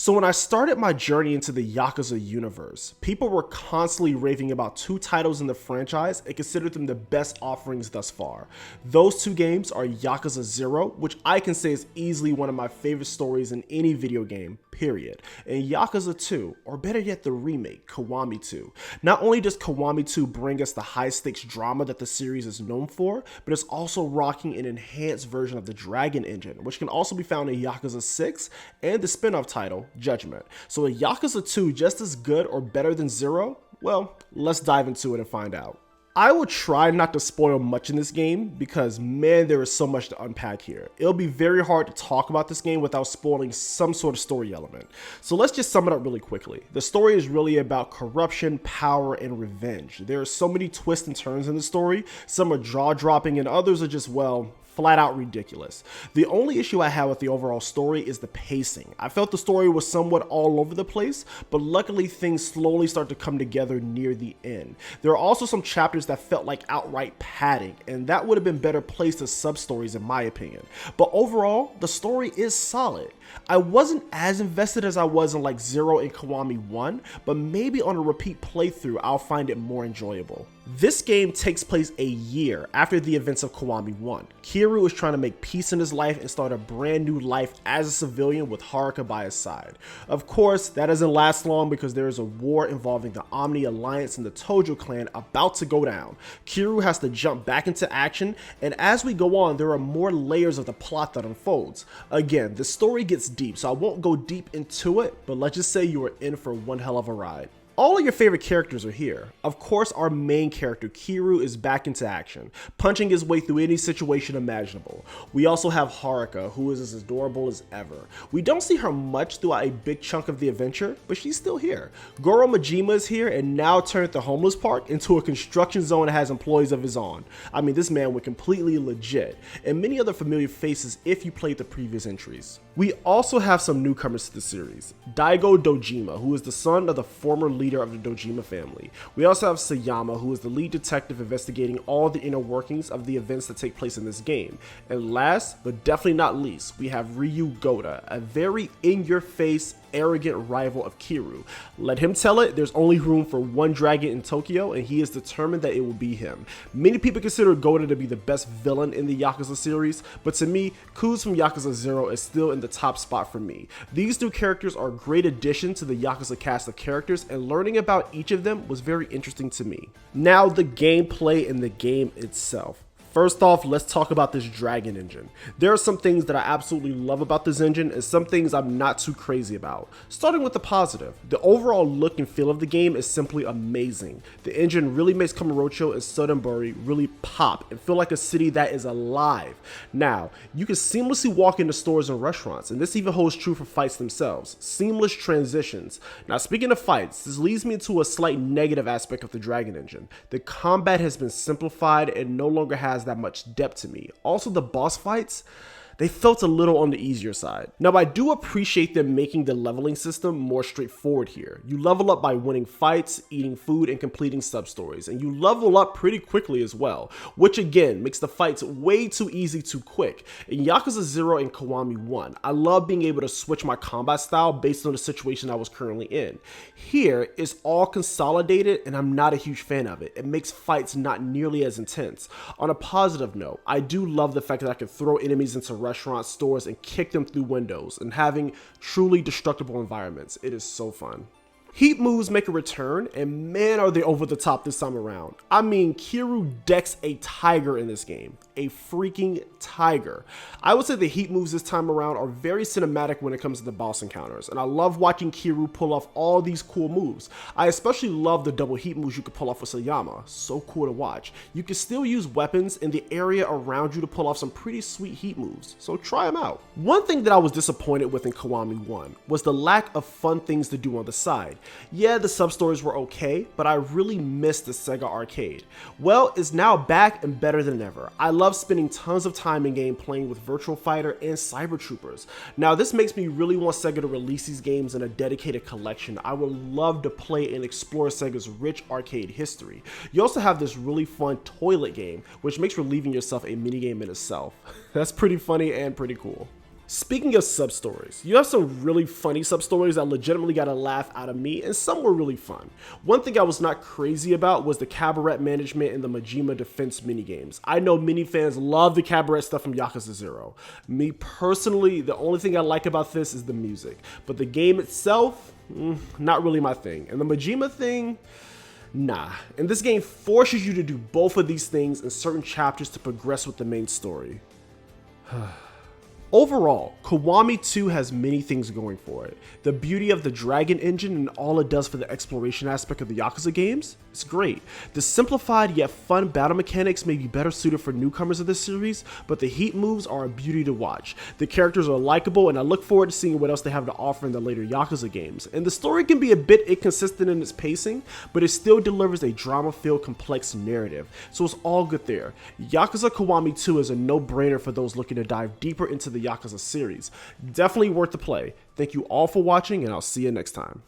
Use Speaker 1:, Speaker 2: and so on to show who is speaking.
Speaker 1: So when I started my journey into the Yakuza universe, people were constantly raving about two titles in the franchise and considered them the best offerings thus far. Those two games are Yakuza 0, which I can say is easily one of my favorite stories in any video game, period, and Yakuza 2, or better yet the remake, Kiwami 2. Not only does Kiwami 2 bring us the high stakes drama that the series is known for, but it's also rocking an enhanced version of the Dragon engine, which can also be found in Yakuza 6 and the spin-off title, Judgment. So is Yakuza 2 just as good or better than 0? Well, let's dive into it and find out. I will try not to spoil much in this game because, man, there is so much to unpack here. It'll be very hard to talk about this game without spoiling some sort of story element. So let's just sum it up really quickly. The story is really about corruption, power, and revenge. There are so many twists and turns in the story. Some are jaw-dropping and others are just, well, flat out ridiculous. The only issue I have with the overall story is the pacing. I felt the story was somewhat all over the place, but luckily things slowly start to come together near the end. There are also some chapters that felt like outright padding, and that would have been better placed as sub-stories in my opinion. But overall, the story is solid. I wasn't as invested as I was in like 0 and Kiwami 1, but maybe on a repeat playthrough I'll find it more enjoyable. This game takes place a year after the events of Kiwami 1. Kiryu is trying to make peace in his life and start a brand new life as a civilian with Haruka by his side. Of course, that doesn't last long because there is a war involving the Omni Alliance and the Tojo clan about to go down. Kiryu has to jump back into action, and as we go on, there are more layers of the plot that unfolds. Again, the story gets deep, so I won't go deep into it, but let's just say you are in for one hell of a ride. All of your favorite characters are here. Of course, our main character, Kiryu, is back into action, punching his way through any situation imaginable. We also have Haruka, who is as adorable as ever. We don't see her much throughout a big chunk of the adventure, but she's still here. Goro Majima is here and now turned the homeless park into a construction zone that has employees of his own. I mean, this man went completely legit, and many other familiar faces if you played the previous entries. We also have some newcomers to the series. Daigo Dojima, who is the son of the former leader of the Dojima family. We also have Sayama, who is the lead detective investigating all the inner workings of the events that take place in this game. And last, but definitely not least, we have Ryu Goda, a very in-your-face, arrogant rival of Kiryu. Let him tell it, there's only room for one dragon in Tokyo, and he is determined that it will be him. Many people consider Goda to be the best villain in the Yakuza series, but to me, Kuz from Yakuza 0 is still in the top spot for me. These new characters are a great addition to the Yakuza cast of characters, and learning about each of them was very interesting to me. Now, the gameplay in the game itself. First off, let's talk about this Dragon engine. There are some things that I absolutely love about this engine and some things I'm not too crazy about. Starting with the positive, the overall look and feel of the game is simply amazing. The engine really makes Kamurocho and Sodenbori really pop and feel like a city that is alive. Now, you can seamlessly walk into stores and restaurants, and this even holds true for fights themselves. Seamless transitions. Now, speaking of fights, this leads me to a slight negative aspect of the Dragon engine. The combat has been simplified and no longer has that much depth to me. Also, the boss fights, they felt a little on the easier side. Now, I do appreciate them making the leveling system more straightforward here. You level up by winning fights, eating food, and completing sub-stories, and you level up pretty quickly as well, which again makes the fights way too easy too quick. In Yakuza 0 and Kiwami 1, I love being able to switch my combat style based on the situation I was currently in. Here, it's all consolidated, and I'm not a huge fan of it. It makes fights not nearly as intense. On a positive note, I do love the fact that I can throw enemies into restaurants, stores, and kick them through windows, and having truly destructible environments. It is so fun. Heat moves make a return, and man are they over the top this time around. I mean, Kiryu decks a tiger in this game. A freaking tiger. I would say the heat moves this time around are very cinematic when it comes to the boss encounters, and I love watching Kiryu pull off all these cool moves. I especially love the double heat moves you can pull off with Sayama. So cool to watch. You can still use weapons in the area around you to pull off some pretty sweet heat moves, so try them out. One thing that I was disappointed with in Kiwami 1 was the lack of fun things to do on the side. Yeah, the sub-stories were okay, but I really missed the Sega arcade. Well, it's now back and better than ever. I love spending tons of time in game playing with Virtual Fighter and Cyber Troopers. Now, this makes me really want Sega to release these games in a dedicated collection. I would love to play and explore Sega's rich arcade history. You also have this really fun toilet game, which makes relieving yourself a minigame in itself. That's pretty funny and pretty cool. Speaking of sub-stories, you have some really funny sub-stories that legitimately got a laugh out of me, and some were really fun. One thing I was not crazy about was the cabaret management and the Majima defense minigames. I know many fans love the cabaret stuff from Yakuza 0. Me personally, the only thing I like about this is the music, but the game itself, not really my thing. And the Majima thing, nah. And this game forces you to do both of these things in certain chapters to progress with the main story. Overall, Kiwami 2 has many things going for it. The beauty of the Dragon engine and all it does for the exploration aspect of the Yakuza games is great. The simplified yet fun battle mechanics may be better suited for newcomers of this series, but the heat moves are a beauty to watch. The characters are likable, and I look forward to seeing what else they have to offer in the later Yakuza games. And the story can be a bit inconsistent in its pacing, but it still delivers a drama-filled, complex narrative, so it's all good there. Yakuza Kiwami 2 is a no-brainer for those looking to dive deeper into the Yakuza series. Definitely worth the play. Thank you all for watching, and I'll see you next time.